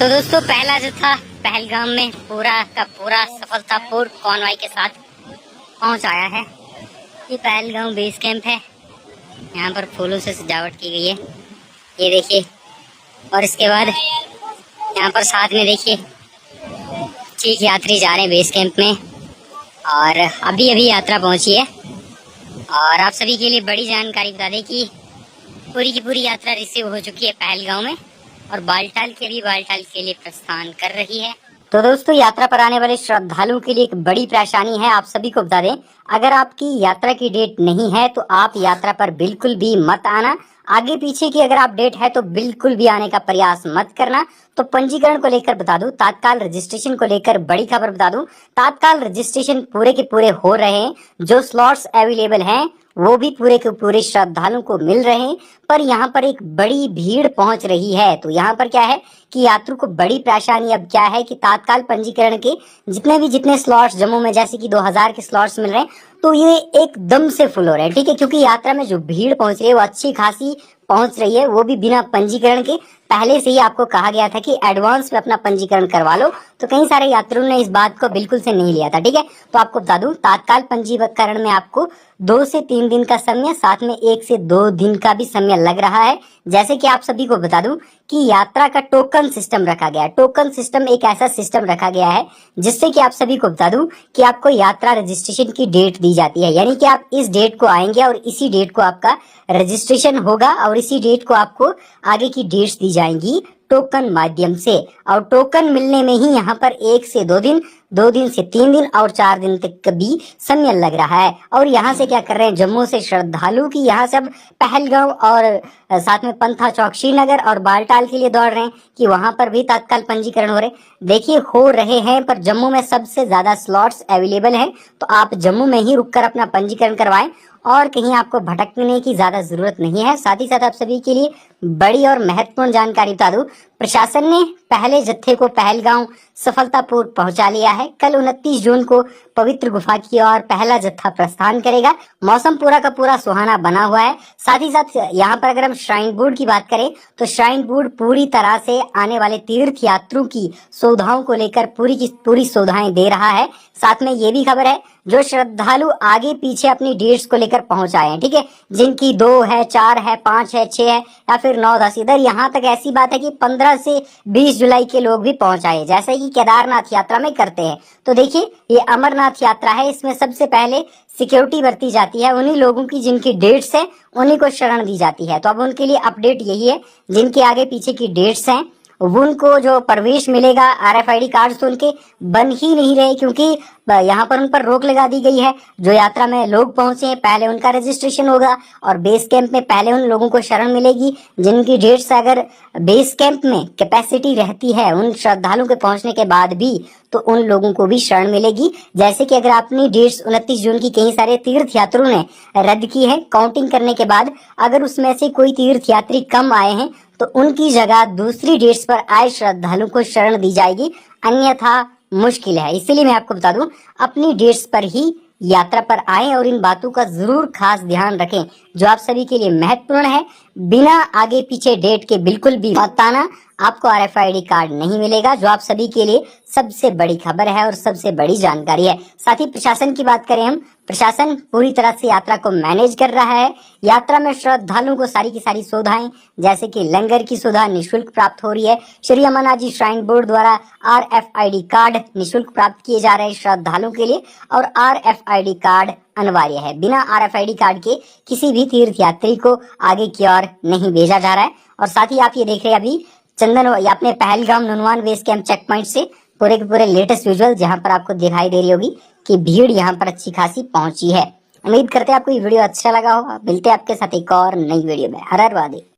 तो दोस्तों पहला जो था पहलगाम में पूरा का पूरा सफलतापूर्ण कॉन्वॉय के साथ पहुंच आया है। ये पहलगाम बेस कैंप है। यहाँ पर फूलों से सजावट की गई है, ये देखिए। और इसके बाद यहाँ पर साथ में देखिए ठीक यात्री जा रहे हैं बेस कैंप में, और अभी अभी यात्रा पहुंची है। और आप सभी के लिए बड़ी जानकारी बता दें कि पूरी की पूरी यात्रा रिसीव हो चुकी है पहलगाम में, और बालटाल के लिए प्रस्थान कर रही है। तो दोस्तों यात्रा पर आने वाले श्रद्धालुओं के लिए एक बड़ी परेशानी है। आप सभी को बता दें, अगर आपकी यात्रा की डेट नहीं है तो आप यात्रा पर बिल्कुल भी मत आना। आगे पीछे की अगर आप डेट है तो बिल्कुल भी आने का प्रयास मत करना। तो पंजीकरण को लेकर बता दूं, तात्काल रजिस्ट्रेशन को लेकर बड़ी खबर बता दूं, तात्काल रजिस्ट्रेशन पूरे के पूरे हो रहे हैं। जो स्लॉट्स अवेलेबल हैं वो भी पूरे के पूरे श्रद्धालुओं को मिल रहे हैं, पर यहाँ पर एक बड़ी भीड़ पहुंच रही है। तो यहाँ पर क्या है कि यात्रियों को बड़ी परेशानी अब क्या है कि तात्काल पंजीकरण के जितने स्लॉट्स जम्मू में जैसे कि 2000 के स्लॉट्स मिल रहे हैं, तो ये एकदम से फुल हो रहे हैं। ठीक है, क्योंकि यात्रा में जो भीड़ पहुंच रही है वो अच्छी खासी पहुंच रही है, वो भी बिना पंजीकरण के। पहले से ही आपको कहा गया था कि एडवांस में अपना पंजीकरण करवा लो, तो कई सारे यात्रियों ने इस बात को बिल्कुल से नहीं लिया था। ठीक है, तो आपको बता दूं, तात्काल पंजीकरण में आपको 2 से 3 दिन का समय, साथ में 1 से 2 दिन का भी समय लग रहा है। जैसे कि आप सभी को बता दूं कि यात्रा का टोकन सिस्टम रखा गया है। टोकन सिस्टम एक ऐसा सिस्टम रखा गया है जिससे कि आप सभी को बता दूं कि आपको यात्रा रजिस्ट्रेशन की डेट दी जाती है, यानी कि आप इस डेट को आएंगे और इसी डेट को आपका रजिस्ट्रेशन होगा, और इसी डेट को आपको आगे की डेट्स दी जाएंगी टोकन माध्यम से। और टोकन मिलने में ही यहाँ पर 1 से 2 दिन, 2 दिन से 3 दिन और 4 दिन तक का भी समय लग रहा है। और यहाँ से क्या कर रहे हैं, जम्मू से श्रद्धालु की यहाँ सब पहलगाम और साथ में पंथा चौक श्रीनगर और बालटाल के लिए दौड़ रहे हैं कि वहां पर भी तत्काल पंजीकरण हो रहे। देखिए हो रहे हैं, पर जम्मू में सबसे ज्यादा स्लॉट्स अवेलेबल हैं, तो आप जम्मू में ही रुककर अपना पंजीकरण करवाएं और कहीं आपको भटकने की ज्यादा जरूरत नहीं है। साथ ही साथ आप सभी के लिए बड़ी और महत्वपूर्ण जानकारी बता दूं, प्रशासन ने पहले जत्थे को पहलगाम सफलतापूर्व पहुंचा लिया है। कल 29 जून को पवित्र गुफा की ओर पहला जत्था प्रस्थान करेगा। मौसम पूरा का पूरा सुहाना बना हुआ है। साथ ही साथ यहाँ पर अगर हम श्राइन बोर्ड की बात करें तो श्राइन बोर्ड पूरी तरह से आने वाले तीर्थ यात्रियों की सुविधाओं को लेकर पूरी की पूरी सुविधाएं दे रहा है। साथ में ये भी खबर है, जो श्रद्धालु आगे पीछे अपनी डेट्स को लेकर पहुंच आए हैं, ठीक है, जिनकी 2 है, 4 है, 5 है, 6 है या फिर 9, 10, इधर यहाँ तक ऐसी बात है कि 15 से 20 जुलाई के लोग भी पहुंच आए, जैसे कि केदारनाथ यात्रा में करते हैं। तो देखिए ये अमरनाथ यात्रा है, इसमें सबसे पहले सिक्योरिटी बरती जाती है। उन्हीं लोगों की जिनकी डेट्स है उन्हीं को शरण दी जाती है। तो अब उनके लिए अपडेट यही है, जिनके आगे पीछे की डेट्स हैं उनको जो प्रवेश मिलेगा, RFID कार्ड तो उनके बन ही नहीं रहे, क्योंकि यहाँ पर उन पर रोक लगा दी गई है। जो यात्रा में लोग पहुंचे हैं पहले उनका रजिस्ट्रेशन होगा, और बेस कैंप में पहले उन लोगों को शरण मिलेगी जिनकी डेट्स अगर बेस कैंप में कैपेसिटी रहती है उन श्रद्धालुओं के पहुंचने के बाद भी, तो उन लोगों को भी शरण मिलेगी। जैसे कि अगर अपनी डेट्स 29 जून की कई सारे तीर्थ यात्रियों ने रद्द की है, काउंटिंग करने के बाद अगर उसमें से कोई तीर्थ यात्री कम आए हैं तो उनकी जगह दूसरी डेट्स पर आए श्रद्धालुओं को शरण दी जाएगी, अन्यथा मुश्किल है। इसलिए मैं आपको बता दूं, अपनी डेट्स पर ही यात्रा पर आए और इन बातों का जरूर खास ध्यान रखें जो आप सभी के लिए महत्वपूर्ण है। बिना आगे पीछे डेट के बिल्कुल भी मत आना, आपको RFID कार्ड नहीं मिलेगा, जो आप सभी के लिए सबसे बड़ी खबर है और सबसे बड़ी जानकारी है। साथ ही प्रशासन की बात करें हम, प्रशासन पूरी तरह से यात्रा को मैनेज कर रहा है। यात्रा में श्रद्धालुओं को सारी की सारी सुविधाएं जैसे कि लंगर की सुविधा निःशुल्क प्राप्त हो रही है। श्री अमरनाथ जी श्राइन बोर्ड द्वारा RFID कार्ड निःशुल्क प्राप्त किए जा रहे हैं श्रद्धालुओं के लिए, और RFID कार्ड अनिवार्य है। बिना RFID कार्ड के किसी भी तीर्थ यात्री को आगे की ओर नहीं भेजा जा रहा है। और साथ ही आप ये देख रहे हैं अभी चंदन अपने Pahalgam Nunwan base camp check point से पूरे के पूरे लेटेस्ट विजुअल, जहां पर आपको दिखाई दे रही होगी कि भीड़ यहां पर अच्छी खासी पहुंची है। उम्मीद करते हैं आपको ये वीडियो अच्छा लगा होगा। मिलते हैं आपके साथ एक और नई वीडियो में। हर हर महादेव।